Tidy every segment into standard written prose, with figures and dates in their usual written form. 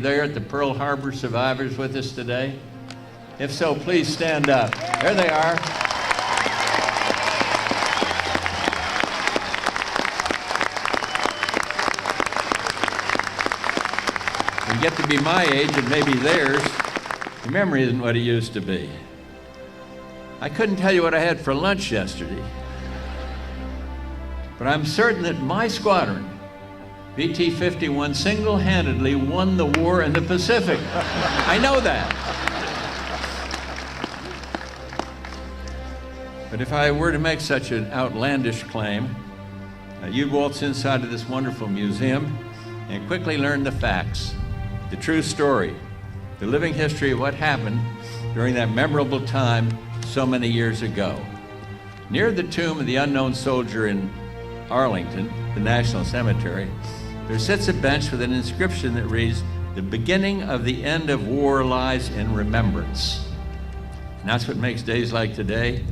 there at the Pearl Harbor survivors with us today? If so, please stand up. There they are. You get to be my age and maybe theirs. Your memory isn't what it used to be. I couldn't tell you what I had for lunch yesterday, but I'm certain that my squadron, VT-51, single-handedly won the war in the Pacific. I know that. But if I were to make such an outlandish claim, you'd waltz inside of this wonderful museum and quickly learn the facts, the true story, the living history of what happened during that memorable time so many years ago. Near the tomb of the unknown soldier in Arlington, the National Cemetery, there sits a bench with an inscription that reads, "The beginning of the end of war lies in remembrance." And that's what makes days like today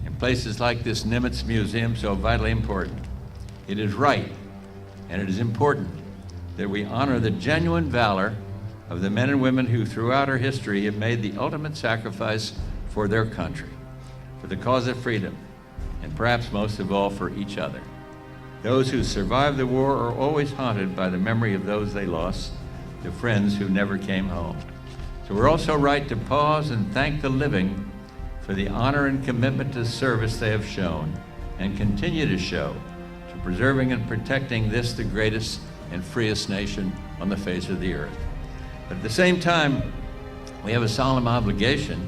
and places like this Nimitz Museum so vitally important. It is right and it is important that we honor the genuine valor of the men and women who throughout our history have made the ultimate sacrifice for their country, for the cause of freedom, and perhaps most of all for each other. Those who survived the war are always haunted by the memory of those they lost, the friends who never came home. So we're also right to pause and thank the living for the honor and commitment to service they have shown and continue to show to preserving and protecting this, the greatest and freest nation on the face of the earth. But at the same time, we have a solemn obligation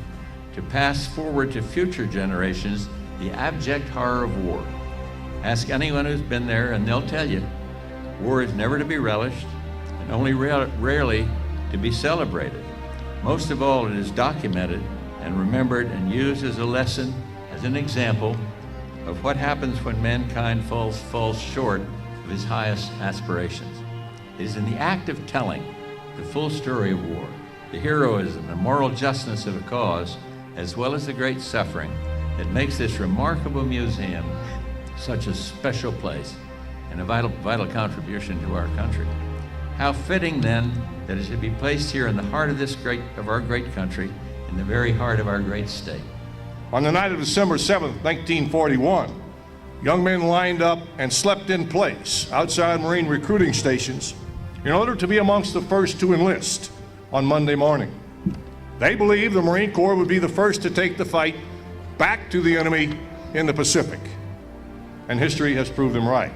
to pass forward to future generations the abject horror of war. Ask anyone who's been there and they'll tell you, war is never to be relished and only rarely to be celebrated. Most of all, it is documented and remembered and used as a lesson, as an example of what happens when mankind falls short of his highest aspirations. It is in the act of telling the full story of war, the heroism and moral justness of a cause, as well as the great suffering, that makes this remarkable museum such a special place and a vital contribution to our country. How fitting then that it should be placed here in the heart of our great country, in the very heart of our great state. On the night of December 7th, 1941, young men lined up and slept in place outside Marine recruiting stations in order to be amongst the first to enlist on Monday morning. They believed the Marine Corps would be the first to take the fight back to the enemy in the Pacific. And history has proved them right.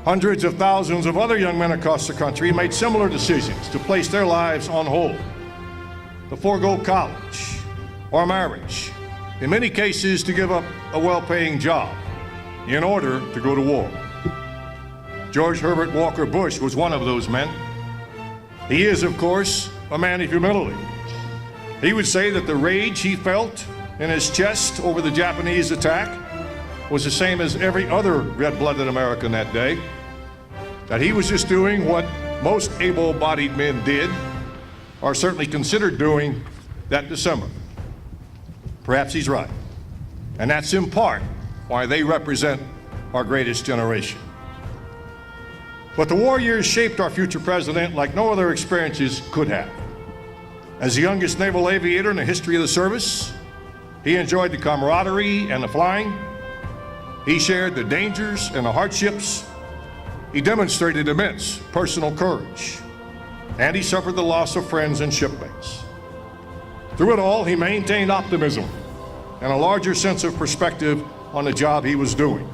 Hundreds of thousands of other young men across the country made similar decisions to place their lives on hold, to forego college or marriage, in many cases to give up a well-paying job in order to go to war. George Herbert Walker Bush was one of those men. He is, of course, a man of humility. He would say that the rage he felt in his chest over the Japanese attack was the same as every other red-blooded American that day, that he was just doing what most able-bodied men did, or certainly considered doing, that December. Perhaps he's right. And that's in part why they represent our greatest generation. But the war years shaped our future president like no other experiences could have. As the youngest naval aviator in the history of the service, he enjoyed the camaraderie and the flying. He shared the dangers and the hardships. He demonstrated immense personal courage, and he suffered the loss of friends and shipmates. Through it all, he maintained optimism and a larger sense of perspective on the job he was doing.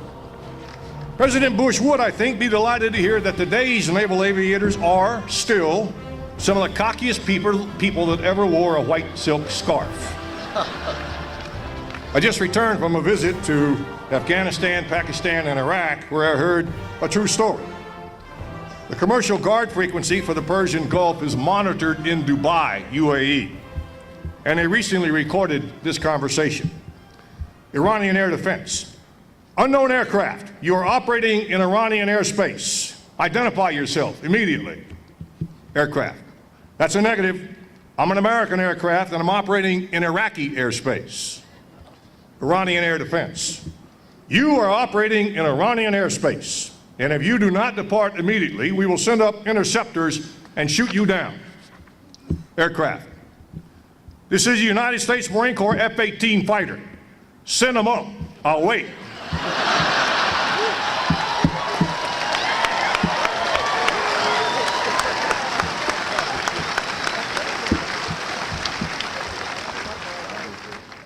President Bush would, I think, be delighted to hear that today's naval aviators are still some of the cockiest people that ever wore a white silk scarf. I just returned from a visit to Afghanistan, Pakistan, and Iraq, where I heard a true story. The commercial guard frequency for the Persian Gulf is monitored in Dubai, UAE, and they recently recorded this conversation. Iranian Air Defense. Unknown aircraft, you are operating in Iranian airspace. Identify yourself immediately. Aircraft. That's a negative. I'm an American aircraft and I'm operating in Iraqi airspace. Iranian Air Defense. You are operating in Iranian airspace, and if you do not depart immediately, we will send up interceptors and shoot you down. Aircraft. This is a United States Marine Corps F-18 fighter. Send them up. I'll wait.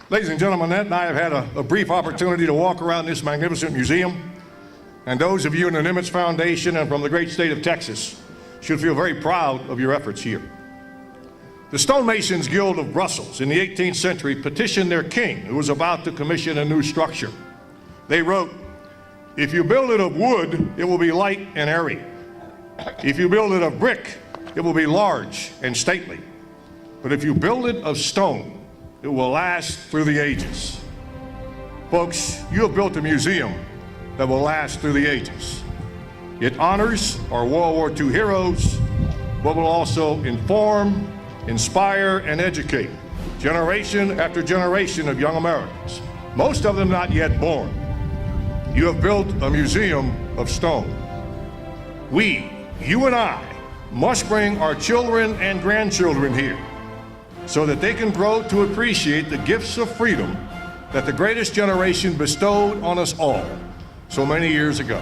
Ladies and gentlemen, Annette and I have had a brief opportunity to walk around this magnificent museum, and those of you in the Nimitz Foundation and from the great state of Texas should feel very proud of your efforts here. The Stonemasons Guild of Brussels in the 18th century petitioned their king, who was about to commission a new structure. They wrote, "If you build it of wood, it will be light and airy. If you build it of brick, it will be large and stately. But if you build it of stone, it will last through the ages." Folks, you have built a museum that will last through the ages. It honors our World War II heroes, but will also inform, inspire, and educate generation after generation of young Americans, most of them not yet born. You have built a museum of stone. We, you and I, must bring our children and grandchildren here so that they can grow to appreciate the gifts of freedom that the greatest generation bestowed on us all so many years ago.